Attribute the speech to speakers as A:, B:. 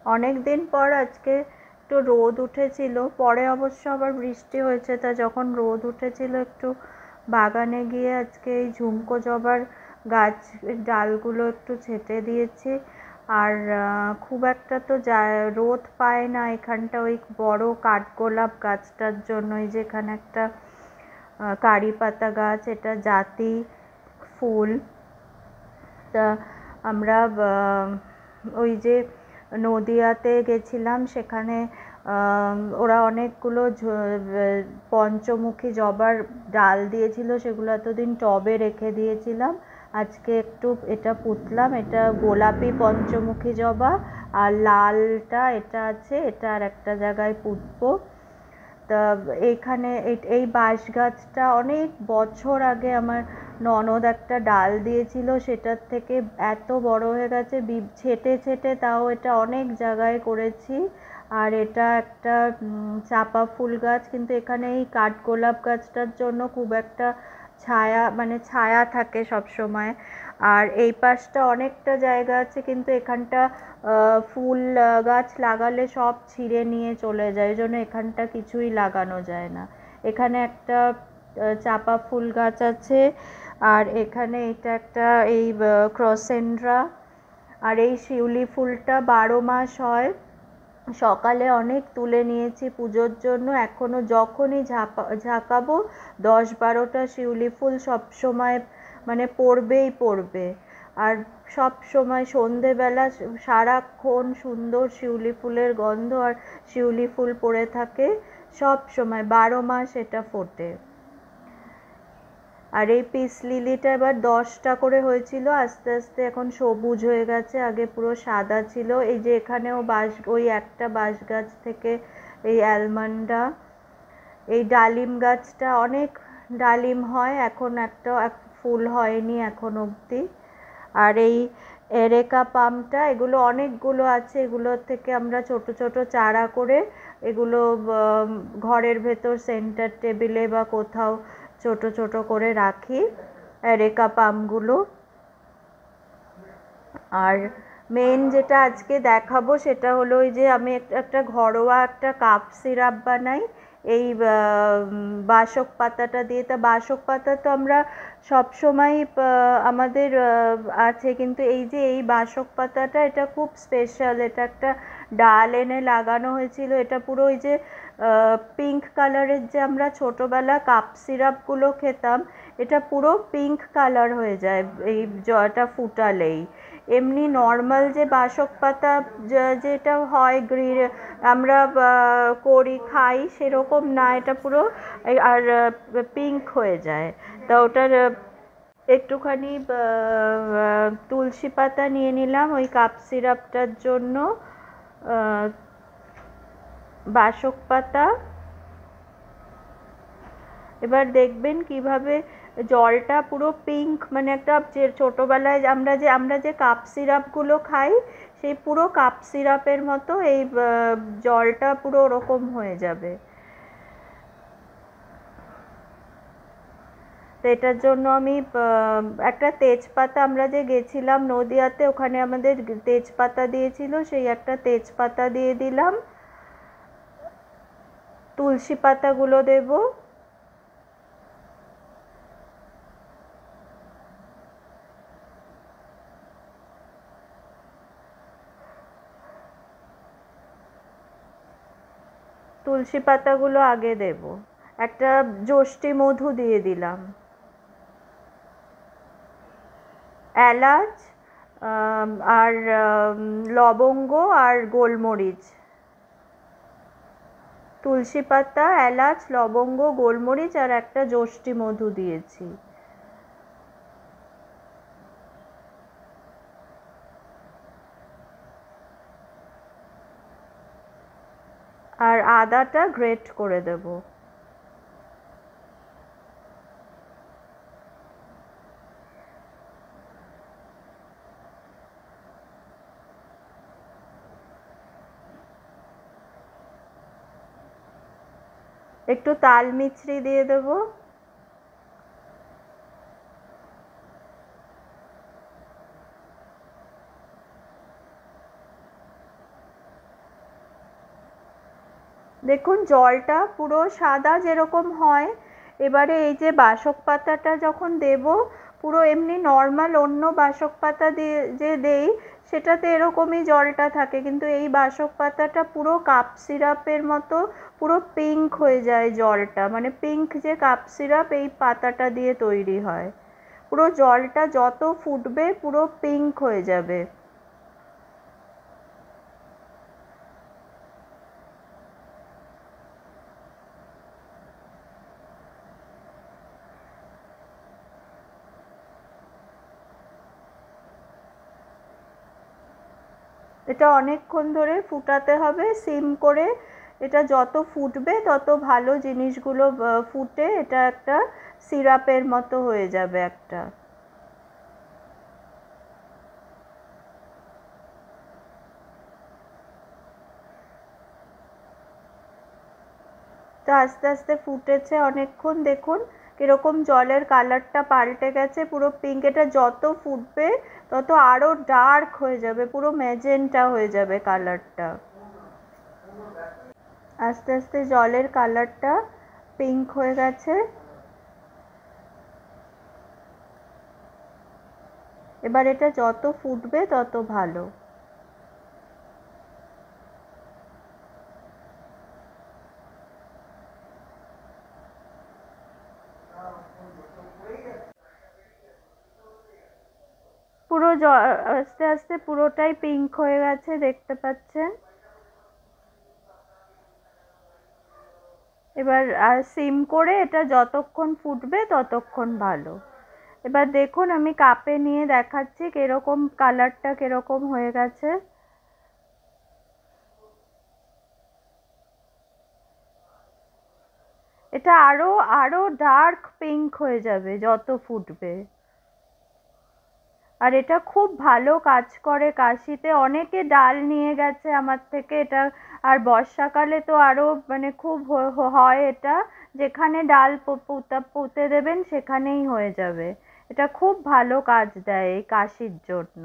A: অনেক দিন পর আজকে একটু রোদ উঠেছিল, পরে অবশ্য আবার বৃষ্টি হয়েছে। তা যখন রোদ উঠেছিল একটু বাগানে গিয়ে আজকে এই ঝুমকো জবার গাছ ডালগুলো একটু ছেঁটে দিয়েছি। আর খুব একটা তো রোদ পায় না এখানটা ওই বড় কাঠগোলাপ গাছটার জন্য। এই যে এখানে একটা কারি পাতা গাছ, এটা জাতি ফুল। তা আমরা ওই যে নদিয়াতে গেছিলাম, সেখানে ওরা অনেকগুলো পঞ্চমুখী জবার ডাল দিয়েছিল, সেগুলো এতদিন টবে রেখে দিয়েছিলাম। আজকে একটু এটা পুঁতলাম, এটা গোলাপি পঞ্চমুখী জবা, আর লালটা এটা আছে, এটা আর একটা জায়গায় পুঁতবো। তা এইখানে এই বাঁশ গাছটা অনেক বছর আগে আমার ননদ একটা ডাল দিয়েছিল, সেটার থেকে এত বড় হয়ে গেছে, ছেটে ছেটে তাও এটা অনেক জায়গায় করেছি। আর এটা একটা চাপা ফুল গাছ, কিন্তু এখানে এই কাঠগোলাপ গাছটার জন্য খুব একটা ছায়া, মানে ছায়া থাকে সব সময়। আর এই পাশটা অনেকটা জায়গা আছে, কিন্তু এখানটা ফুল গাছ লাগালে সব ছিঁড়ে নিয়ে চলে যায়, ওই জন্য এখানটা কিছুই লাগানো যায় না। এখানে একটা চাপা ফুল গাছ আছে, আর এখানে এটা একটা এই ক্রসেন্ড্রা। আর এই শিউলি ফুলটা 12 মাস হয়। সকালে অনেক তুলে নিয়েছি পুজোর জন্য, এখনো যখনই ঝাঁকাবো 10-12টা শিউলি ফুল সবসময় মানে পড়বেই পড়বে। আর সব সময় সন্ধেবেলা সারাক্ষণ সুন্দর শিউলি ফুলের গন্ধ, আর শিউলি ফুল পড়ে থাকে সব সময়, 12 মাস এটা ফোটে। আর এই পিস লিলিটা এবার 10টা করে হয়েছিল, আস্তে আস্তে এখন সবুজ হয়ে গেছে, আগে পুরো সাদা ছিল। এই যে এখানেও ওই একটা বাঁশ গাছ থেকে এই অ্যালমন্ডা। এই ডালিম গাছটা অনেক ডালিম হয়, এখন একটা ফুল হয়নি এখন অবধি। আর এই এরেকা পামটা, এগুলো অনেকগুলো আছে, এগুলোর থেকে আমরা ছোট ছোট চারা করে এগুলো ঘরের ভেতর সেন্টার টেবিলে বা কোথাও ছোট ছোট করে রাখি এরেকা পামগুলো। আর মেন যেটা আজকে দেখাবো সেটা হলো ওই যে আমি একটা ঘরোয়া একটা কাপ সিরাপ বানাই এই বাসক পাতাটা দিয়ে। তা বাসক পাতা তো আমরা সবসময় আমাদের আছে, কিন্তু এই যে এই বাসক পাতাটা এটা খুব স্পেশাল। এটা একটা ডাল এনে লাগানো হয়েছিল, এটা পুরো ওই যে পিঙ্ক কালারের যে আমরা ছোটোবেলা কাপ সিরাপগুলো খেতাম, এটা পুরো পিঙ্ক কালার হয়ে যায় এই জলটা ফুটালেই। এমনি নর্মাল যে বাসক পাতা যেটা হয় আমরা করি খাই সেরকম না, এটা পুরো আর পিঙ্ক হয়ে যায়। তা ওটার একটুখানি তুলসী পাতা নিয়ে নিলাম ওই কাপ সিরাপটার জন্য, বাসক পাতা। এবার দেখবেন কিভাবে জলটা পুরো পিঙ্ক, মানে একটা যে ছোটোবেলায় আমরা যে কাপ সিরাপগুলো খাই সেই পুরো কাপ সিরাপের মতো এই জলটা পুরো ওরকম হয়ে যাবে। তো এটার জন্য আমি একটা তেজপাতা, আমরা যে গেছিলাম নদিয়াতে ওখানে আমাদের তেজপাতা দিয়েছিল, সেই একটা তেজপাতা দিয়ে দিলাম। তুলসী পাতাগুলো দেবো। তুলসী পাতাগুলো আগে দেব। একটা যষ্টি মধু দিয়ে দিলাম। এলাচ আর লবঙ্গ আর গোলমরিচ। তুলসী পাতা, এলাচ, লবঙ্গ, গোলমরিচ আর একটা যষ্টি মধু দিয়েছি। আর আদাটা গ্রেট করে দেব। একটু তাল মিছরি দিয়ে দেব। দেখুন জলটা পুরো সাদা যেরকম হয়, এবারে এই যে বাসক পাতাটা যখন দেব, পুরো এমনি নর্মাল অন্য বাসক পাতা দিয়ে যে দেই সেটাতে এরকমই জলটা থাকে, কিন্তু এই বাসক পাতাটা পুরো কাপ সিরাপের মতো পুরো পিঙ্ক হয়ে যায় জলটা, মানে পিঙ্ক যে কাপ সিরাপ এই পাতাটা দিয়ে তৈরি হয়। পুরো জলটা যত ফুটবে পুরো পিঙ্ক হয়ে যাবে। এটা অনেকক্ষণ ধরে ফুটাতে হবে সিম করে। এটা যত ফুটবে তত ভালো জিনিসগুলো ফুটে এটা একটা সিরাপের মতো হয়ে যাবে একটা। তো আস্তে আস্তে ফুটেছে অনেকক্ষণ, দেখুন কিরকম জলের কালারটা পাল্টে গেছে পুরো পিঙ্ক। এটা যত ফুটবে তত আরো ডার্ক হয়ে যাবে, পুরো ম্যাজেন্টা হয়ে যাবে কালারটা। আস্তে আস্তে জলের কালারটা পিঙ্ক হয়ে গেছে। এবার এটা যত ফুটবে তত ভালো। পুরো আস্তে আস্তে পুরোটাই পিঙ্ক হয়ে গেছে, দেখতে পাচ্ছেন। এবার সিম করে এটা যতক্ষণ ফুটবে ততক্ষণ ভালো। এবার দেখুন আমি কাপে নিয়ে দেখাচ্ছি কিরকম কালারটা কিরকম হয়ে গেছে। এটা আরো আরো ডার্ক পিঙ্ক হয়ে যাবে যত ফুটবে। আর এটা খুব ভালো কাজ করে কাশিতে, অনেকে ডাল নিয়ে গেছে আমার থেকে এটা। আর বর্ষাকালে তো আরো মানে খুব হয় এটা, যেখানে ডাল পুঁতে দেবেন সেখানেই হয়ে যাবে। এটা খুব ভালো কাজ দেয় এই কাশির জন্য।